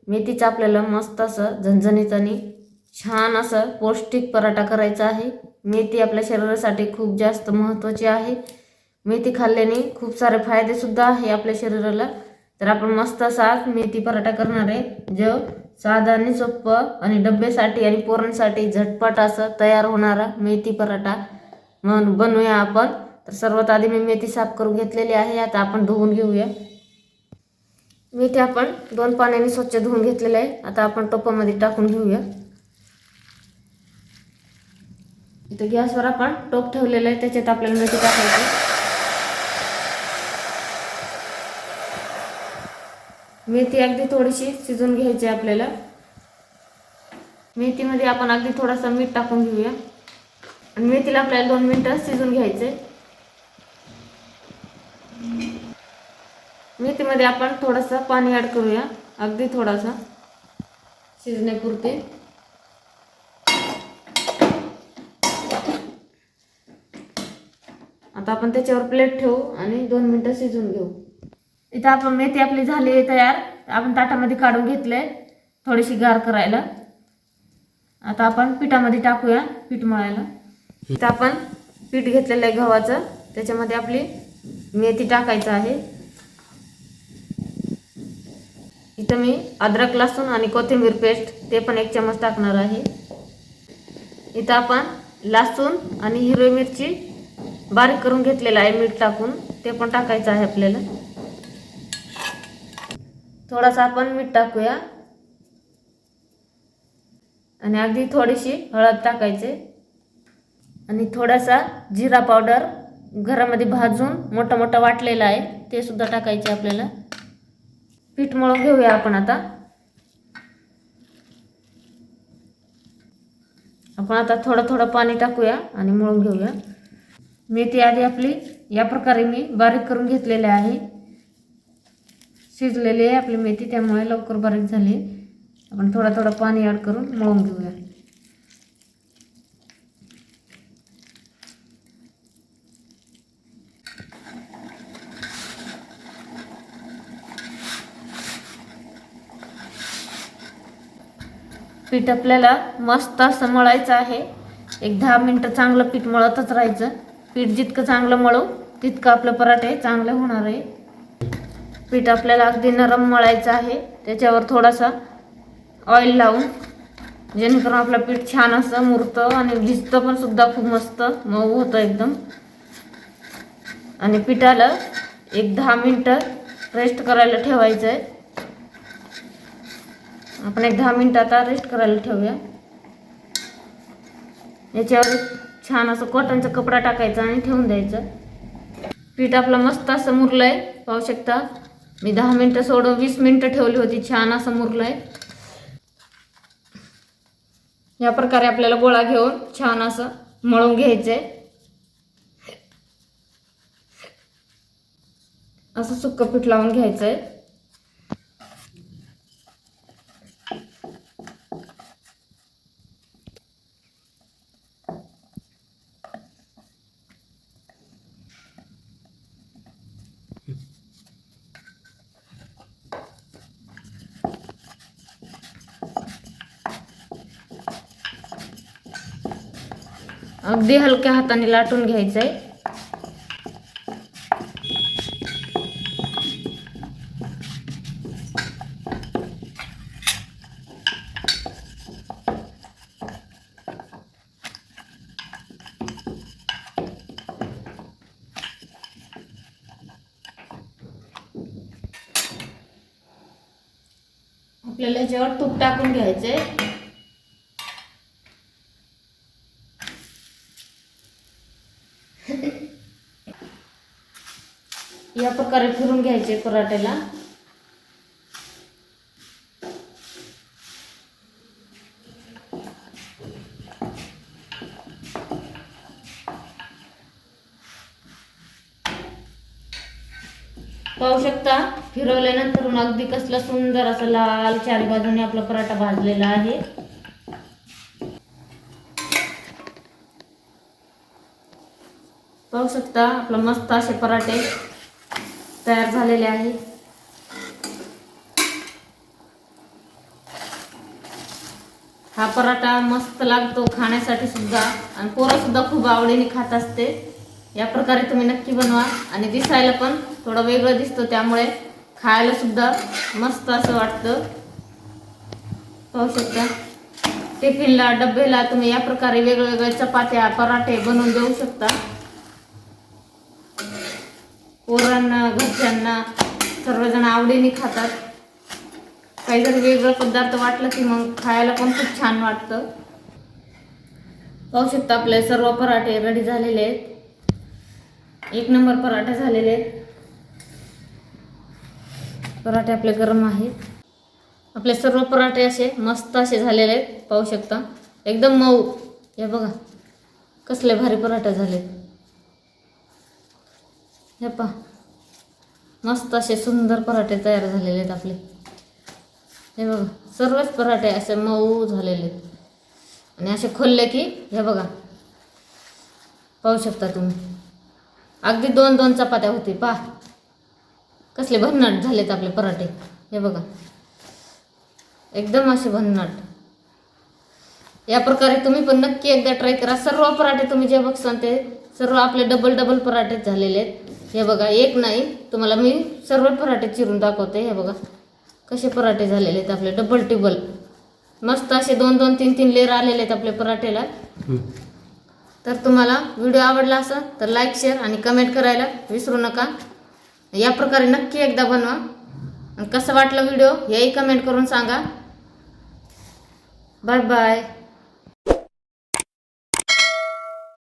मेथीचा आपल्याला मस्त असं झणझणीत आणि छान असं पौष्टिक पराठा करायचा आहे। मेथी आपल्या शरीरासाठी खूप जास्त महत्त्वाची आहे। मेथी खाल्ल्याने खूप सारे फायदे सुद्धा आहे आपल्या शरीराला। तर आपण मस्त असा मेथी पराठा करणार आहे, जो साधा आणि सोपं आणि डब्यासाठी आणि पोरांसाठी झटपट असं तयार होणारा मेथी पराठा म्हणून बनवूया आपण। तर सर्वात आधी मी मेथी साफ करून घेतलेली आहे, आता आपण धुवून घेऊया। मेथी आपण 2 पाण्याने स्वच्छ धुवून घेतलेले आहे। आता आपण टोपामध्ये टाकून घेऊया। इथे गॅसवर आपण टोप ठेवलेला आहे, त्याच्यात आपल्याला मेथी टाकायची। मेथी अगदी थोडीशी शिजून घ्यायची आपल्याला। मेथीमध्ये आपण अगदी थोडासा मीठ टाकून घेऊया आणि मेथीला आपल्याला 2 मिनिटं शिजून घ्यायचे। मेथीमध्ये आपण थोडासा पाणी ॲड करूया, अगदी थोडासा शिजण्यापुरते। आता आपण त्याच्यावर प्लेट ठेवू आणि 2 मिनिटं शिजून घेऊ। इथं आपण मेथी आपली झाली आहे तयार, आपण ताटामध्ये काढून घेतले थोडीशी गार करायला। आता आपण पिठामध्ये टाकूया, पीठ मळायला। इथं आपण पीठ घेतलेलं आहे गव्हाचं, त्याच्यामध्ये आपली मेथी टाकायचं आहे। इथं मी अद्रक लसूण आणि कोथिंबीर पेस्ट ते पण 1 चमच टाकणार आहे। इथं आपण लसूण आणि हिरवी मिरची बारीक करून घेतलेला आहे मीठ टाकून, ते पण टाकायचं आहे आपल्याला। थोडासा आपण मीठ टाकूया आणि अगदी थोडीशी हळद टाकायचे आणि थोडासा जिरा पावडर घरामध्ये भाजून मोठा मोठा वाटलेला आहे, ते सुद्धा टाकायचे आपल्याला। पीठ मळून घेऊया आपण आता। आपण आता थोडं थोडं पाणी टाकूया आणि मळून घेऊया। मेथी आधी आपली या प्रकारे मी बारीक करून घेतलेली आहे, शिजलेली आहे आपली मेथी, त्यामुळे लवकर बारीक झाली। आपण थोडं थोडं पाणी ॲड करून मळून घेऊया। पीठ आपल्याला मस्त असं मळायचं आहे, 10 मिनिटं चांगलं पीठ मळतच राहायचं। पीठ जितकं चांगलं मळू तितकं आपलं पराठे चांगले होणार आहे। पीठ आपल्याला अगदी नरम मळायचं आहे, त्याच्यावर थोडासा ऑइल लावून, जेणेकरून आपलं पीठ छान असं मुरतं आणि भिजतं पण सुद्धा खूप मस्त मऊ होतं एकदम। आणि पिठाला 10 मिनिटं रेस्ट करायला ठेवायचं आहे। आपण 10 मिनिटं आता रेस्ट करायला ठेवूया। याच्यावर छान असं कॉटनचा कपडा टाकायचा आणि ठेवून द्यायचं। पीठ आपलं मस्त असं मुरलंय, पाहू शकता। मी 10 मिनिटं सोडून 20 मिनिटं ठेवली होती, छान असं मुरलंय। या प्रकारे आपल्याला गोळा घेऊन छान असं मळून घ्यायचंय। असं सुक्कं पीठ लावून घ्यायचंय। अगदी हलक्या हाताने लाटून घ्यायचंय। आपल्याला याच्यावर तूप टाकून घ्यायचंय। या प्रकारे फिरून घ्यायचे पराठ्याला। पाहू शकता, फिरवल्यानंतर अगदी कसला सुंदर असा लाल चारी बाजूने आपला पराठा भाजलेला आहे। पाहू शकता, आपला मस्त असे पराठे तयार झालेले आहेत। हा पराठा मस्त लागतो खाण्यासाठी सुद्धा आणि पोरं सुद्धा खूप आवडीने खात असते. या प्रकारे तुम्ही नक्की बनवा आणि दिसायला पण थोडं वेगळं दिसतं, त्यामुळे खायला सुद्धा मस्त असं वाटतं. पाहू शकता. टिफिनला डब्याला तुम्ही या प्रकारे वेगवेगळ्या चपात्या पराठे बनवून देऊ शकता. पोरांना घरच्यांना सर्वजण आवडीने खातात. काही जरी वेगळं पदार्थ वाटलं की मग खायला पण खूप छान वाटतं. पाहू शकता आपले सर्व पराठे रेडी झालेले आहेत. एक नंबर पराठे झालेले आहेत. पराठे आपले गरम आहेत. आपले सर्व पराठे असे मस्त असे झालेले आहेत. पाहू शकता एकदम मऊ. हे बघा कसले भारी पराठे झालेत. हे पहा मस्त असे सुंदर पराठे तयार झालेले आहेत आपले. हे बघा सर्वच पराठे असे मऊ झालेले आहेत आणि असे खोलले की हे बघा पाहू शकता तुम्ही. अगदी 2-2 चपात्या होती. पहा कसले भन्नाट झालेत आपले पराठे. हे बघा एकदम असे भन्नाट. या प्रकारे तुम्ही पण नक्की एकदा ट्राय करा. सर्व पराठे तुम्ही जे बघसान ते सर्व आपले डबल पराठेच झालेले आहेत. हे बघा एक नाही, तुम्हाला मी सर्व पराठे चिरून दाखवते. हे बघा कसे पराठे झालेले आहेत आपले डबल टिबल. मस्त असे 2-2, 3-3 लेअर आलेले आहेत आपल्या पराठेला. तर तुम्हाला व्हिडिओ आवडला असेल तर लाईक, शेअर आणि कमेंट करायला विसरू नका. या प्रकारे नक्की एकदा बनवा आणि कसं वाटलं व्हिडिओ हेही कमेंट करून सांगा. Bye bye.